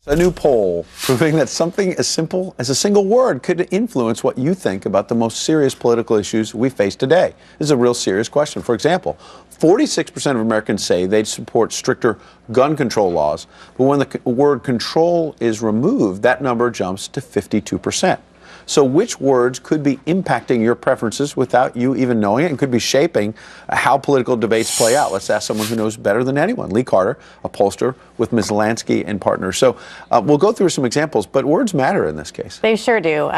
A new poll proving that something as simple as a single word could influence what you think about the most serious political issues we face today. This is a real serious question. For example, 46% of Americans say they'd support stricter gun control laws, but when the word control is removed, that number jumps to 52%. So which words could be impacting your preferences without you even knowing it and could be shaping how political debates play out? Let's ask someone who knows better than anyone. Lee Carter, a pollster with Ms. Lansky and Partners. So we'll go through some examples, but words matter in this case. They sure do.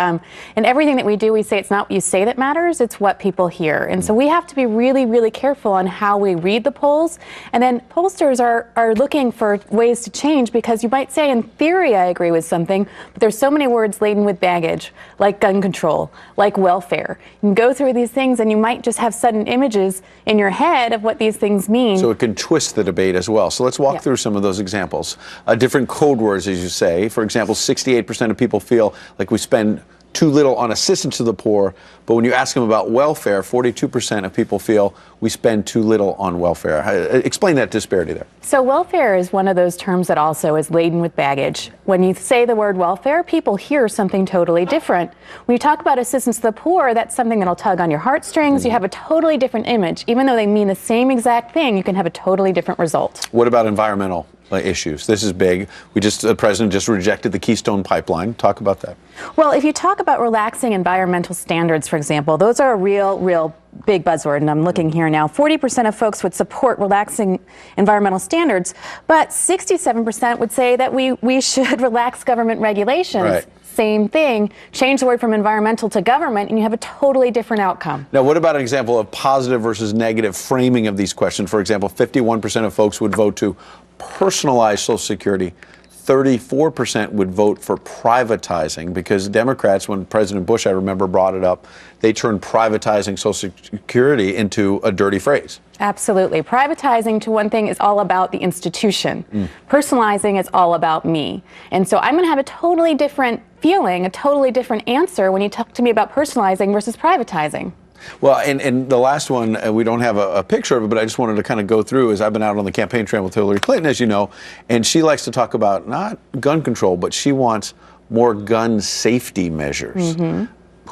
In everything that we do, we say it's not what you say that matters, it's what people hear. And so we have to be really, really careful on how we read the polls. And then pollsters are looking for ways to change, because you might say, in theory, I agree with something, but there's so many words laden with baggage, like gun control, like welfare. You can go through these things and you might just have sudden images in your head of what these things mean. So it can twist the debate as well. So let's walk through some of those examples. Different code words, as you say. For example, 68% of people feel like we spend too little on assistance to the poor, but when you ask them about welfare, 42% of people feel we spend too little on welfare. Explain that disparity there. So welfare is one of those terms that also is laden with baggage. When you say the word welfare, people hear something totally different. When you talk about assistance to the poor, that's something that'll tug on your heartstrings. You have a totally different image. Even though they mean the same exact thing, you can have a totally different result. What about environmental issues? This is big. The president just rejected the Keystone Pipeline. Talk about that. Well, if you talk about relaxing environmental standards, for example, those are a real big buzzword, and I'm looking here now. 40% of folks would support relaxing environmental standards, but 67% would say that we should relax government regulations. Right. Same thing. Change the word from environmental to government, and you have a totally different outcome. Now, what about an example of positive versus negative framing of these questions? For example, 51% of folks would vote to personalize Social Security. 34% would vote for privatizing, because Democrats, when President Bush, I remember, brought it up, they turned privatizing Social Security into a dirty phrase. Absolutely. Privatizing, to one thing, is all about the institution. Personalizing is all about me. And so I'm going to have a totally different feeling, a totally different answer when you talk to me about personalizing versus privatizing. Well, and the last one, we don't have a picture of it, but I just wanted to kind of go through, as I've been out on the campaign trail with Hillary Clinton, as you know, and she likes to talk about not gun control, but she wants more gun safety measures.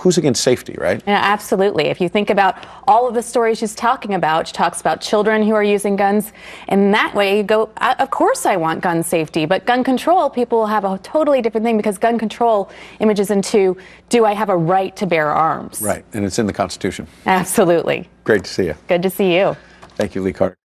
Who's against safety, right? Yeah, absolutely. If you think about all of the stories she's talking about, she talks about children who are using guns, and that way you go, of course I want gun safety, but gun control, people will have a totally different thing, because gun control images into, do I have a right to bear arms? Right, and it's in the Constitution. Absolutely. Great to see you. Good to see you. Thank you, Lee Carter.